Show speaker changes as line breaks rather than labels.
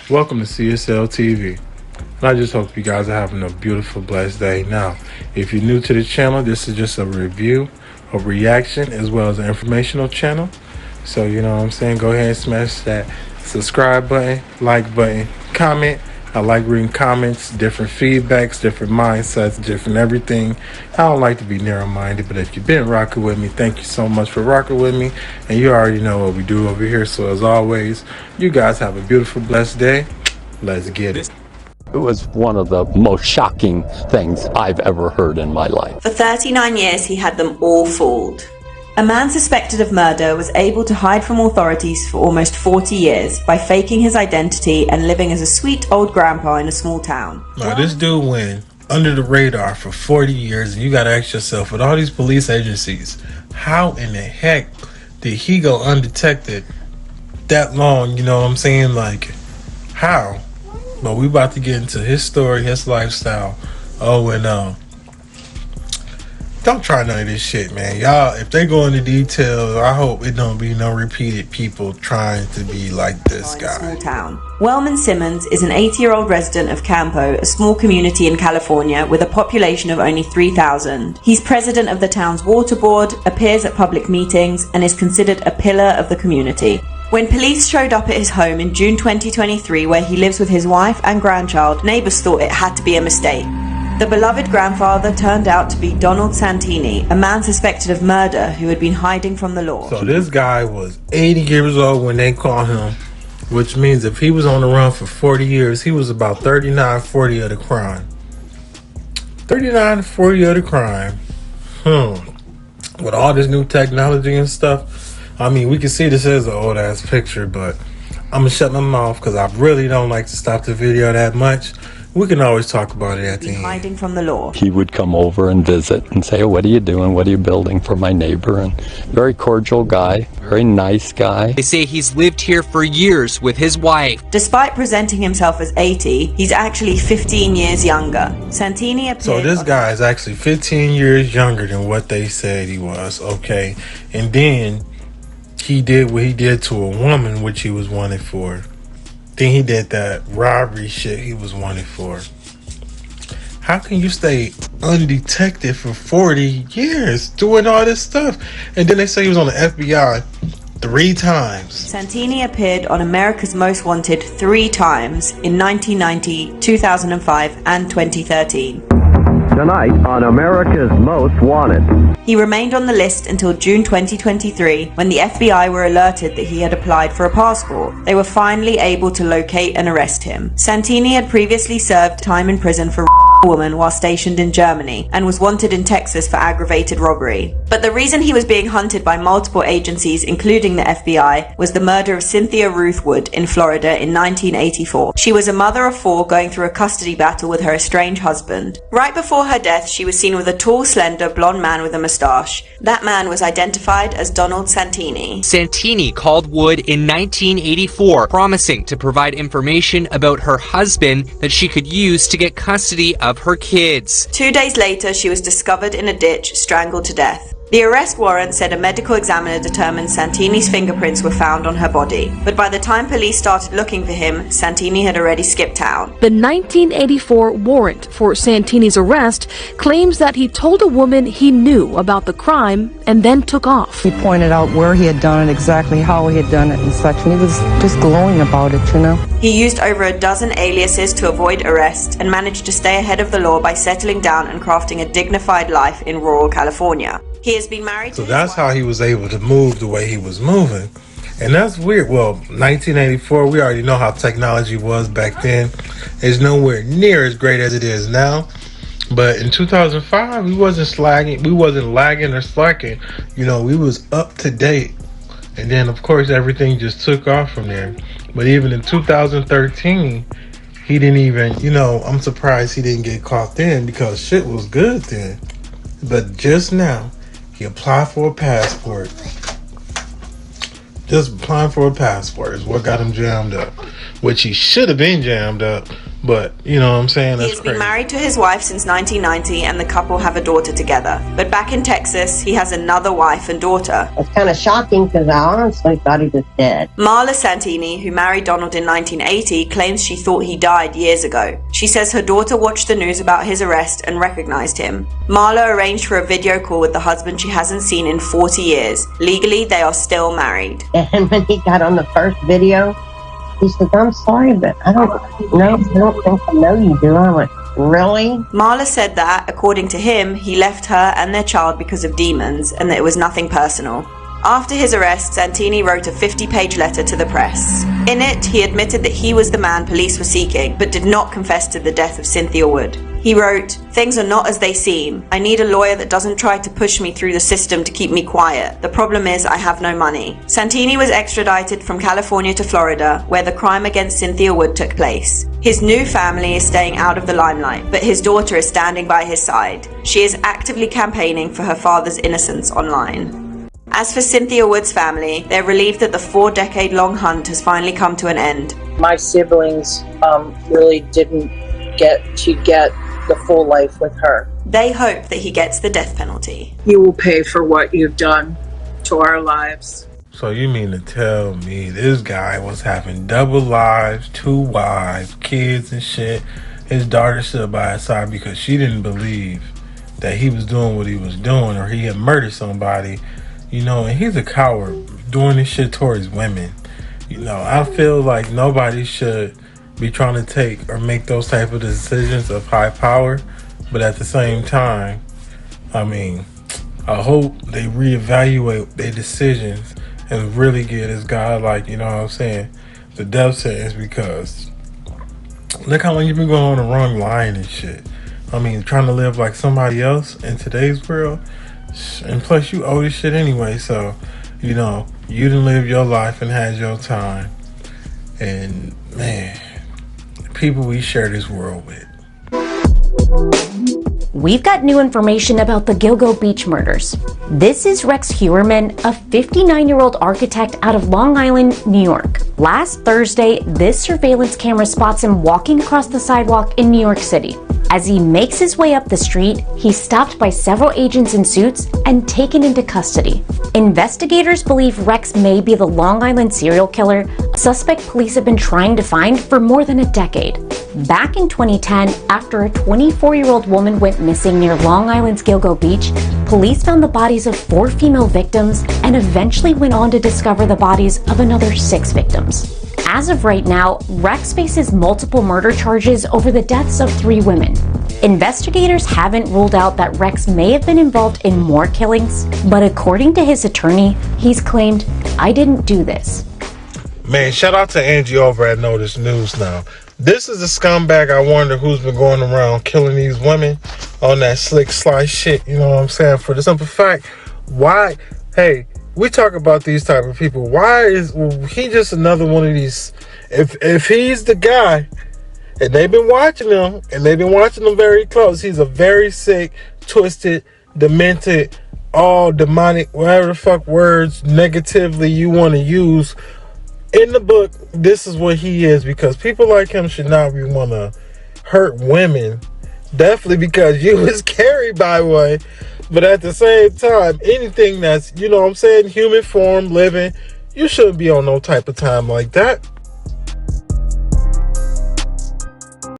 Welcome to CSL TV. And I just hope you guys are having a beautiful, blessed day. Now, if you're new to the channel, this is just a review, a reaction, as well as an informational channel. So, you know what I'm saying? Go ahead and smash that subscribe button, like button, comment. I like reading comments, different feedbacks, different mindsets, different everything. I don't like to be narrow-minded, but if you've been rocking with me, thank you so much for rocking with me. And you already know what we do over here. So as always, you guys have a beautiful, blessed day. Let's get it.
It was one of the most shocking things I've ever heard in my life.
For 39 years, he had them all fooled. A man suspected of murder was able to hide from authorities for almost 40 years by faking his identity and living as a sweet old grandpa in a small town.
Now, this dude went under the radar for 40 years, and you gotta ask yourself, with all these police agencies, how in the heck did he go undetected that long? You know what I'm saying? Like, how? But we about to get into his story, his lifestyle. Oh, and don't try none of this shit, man. Y'all, if they go into details, I hope it don't be no repeated people trying to be like this guy.
Small town. Wellman Simmons is an 80-year-old resident of Campo, a small community in California with a population of only 3,000. He's president of the town's water board, appears at public meetings, and is considered a pillar of the community. When police showed up at his home in June 2023, where he lives with his wife and grandchild, neighbors thought it had to be a mistake. The beloved grandfather turned out to be Donald Santini, a man suspected of murder who had been hiding from the law.
So this guy was 80 years old when they caught him, which means if he was on the run for 40 years, he was about 39, 40 of the crime. 39 to 40 of the crime. With all this new technology and stuff, I mean, we can see this is an old ass picture, but I'm gonna shut my mouth because I really don't like to stop the video that much. We can always talk about it at the end.
Hiding from the law.
He would come over and visit and say, oh, what are you doing? What are you building for my neighbor? And very cordial guy, very nice guy.
They say he's lived here for years with his wife.
Despite presenting himself as 80, he's actually 15 years younger. Santini appeared.
So this guy is actually 15 years younger than what they said he was, okay? And then he did what he did to a woman, which he was wanted for. Then he did that robbery shit he was wanted for. How can you stay undetected for 40 years doing all this stuff? And then they say he was on the FBI 3 times.
Santini appeared on America's Most Wanted 3 times in 1990, 2005, and 2013.
Tonight on America's Most Wanted.
He remained on the list until June 2023, when the FBI were alerted that he had applied for a passport. They were finally able to locate and arrest him. Santini had previously served time in prison for a woman while stationed in Germany and was wanted in Texas for aggravated robbery. But the reason he was being hunted by multiple agencies, including the FBI, was the murder of Cynthia Ruth Wood in Florida in 1984. She was a mother of 4 going through a custody battle with her estranged husband. Right before her death, she was seen with a tall, slender, blonde man with a mustache. That man was identified as Donald Santini.
Santini called Wood in 1984, promising to provide information about her husband that she could use to get custody of her kids.
2 days later, she was discovered in a ditch, strangled to death. The arrest warrant said a medical examiner determined Santini's fingerprints were found on her body. But by the time police started looking for him, Santini had already skipped town.
The 1984 warrant for Santini's arrest claims that he told a woman he knew about the crime and then took off.
He pointed out where he had done it, exactly how he had done it and such, and he was just glowing about it, you know.
He used over a dozen aliases to avoid arrest and managed to stay ahead of the law by settling down and crafting a dignified life in rural California. He has been married to
So that's how he was able to move the way he was moving. And that's weird. Well, 1984, we already know how technology was back then. It's nowhere near as great as it is now. But in 2005, we wasn't lagging or slacking. You know, we was up to date. And then, of course, everything just took off from there. But even in 2013, he didn't even, you know, I'm surprised he didn't get caught then because shit was good then. But just now, he applied for a passport. Just applying for a passport is what got him jammed up. Which he should have been jammed up But, you know what I'm saying?
He
That's
has been
crazy.
married to his wife since 1990 and the couple have a daughter together. But back in Texas, he has another wife and daughter.
It's kind of shocking because I honestly thought he was dead.
Marla Santini, who married Donald in 1980, claims she thought he died years ago. She says her daughter watched the news about his arrest and recognized him. Marla arranged for a video call with the husband she hasn't seen in 40 years. Legally, they are still married.
And when he got on the first video, he said, I'm sorry, but I don't think I know you, do I? Went, really?
Marla said that, according to him, he left her and their child because of demons and that it was nothing personal. After his arrest, Santini wrote a 50-page letter to the press. In it, he admitted that he was the man police were seeking, but did not confess to the death of Cynthia Wood. He wrote, "Things are not as they seem. I need a lawyer that doesn't try to push me through the system to keep me quiet. The problem is I have no money." Santini was extradited from California to Florida, where the crime against Cynthia Wood took place. His new family is staying out of the limelight, but his daughter is standing by his side. She is actively campaigning for her father's innocence online. As for Cynthia Wood's family, they're relieved that the 4-decade-long hunt has finally come to an end.
My siblings really didn't get the full life with her.
They hope that he gets the death penalty.
You will pay for what you've done to our lives.
So you mean to tell me this guy was having double lives, 2 wives, kids and shit? His daughter stood by his side because she didn't believe that he was doing what he was doing or he had murdered somebody. You know, and he's a coward doing this shit towards women. You know, I feel like nobody should be trying to take or make those type of decisions of high power. But at the same time, I mean, I hope they reevaluate their decisions and really get this guy, like, you know what I'm saying, the death sentence, because look how long you've been going on the wrong line and shit. I mean, trying to live like somebody else in today's world. And plus, you owe this shit anyway, so, you know, you didn't live your life and had your time. And, man, people we share this world with.
We've got new information about the Gilgo Beach murders. This is Rex Heuermann, a 59-year-old architect out of Long Island, New York. Last Thursday, this surveillance camera spots him walking across the sidewalk in New York City. As he makes his way up the street, he's stopped by several agents in suits and taken into custody. Investigators believe Rex may be the Long Island serial killer, a suspect police have been trying to find for more than a decade. Back in 2010, after a 24-year-old woman went missing near Long Island's Gilgo Beach, police found the bodies of 4 female victims and eventually went on to discover the bodies of another 6 victims. As of right now, Rex faces multiple murder charges over the deaths of 3 women. Investigators haven't ruled out that Rex may have been involved in more killings, but according to his attorney, he's claimed, "I didn't do this."
Man, shout out to Angie over at Notice News Now. This is a scumbag. I wonder who's been going around killing these women on that slick slice shit. You know what I'm saying? For the simple fact, why? Hey, we talk about these type of people. Why is he just another one of these? If he's the guy, and they've been watching him, and they've been watching him very close, he's a very sick, twisted, demented, all demonic, whatever the fuck words negatively you want to use. In the book, this is what he is, because people like him should not be want to hurt women. Definitely because you was carried by one. But at the same time, anything that's, you know what I'm saying, human form, living, you shouldn't be on no type of time like that.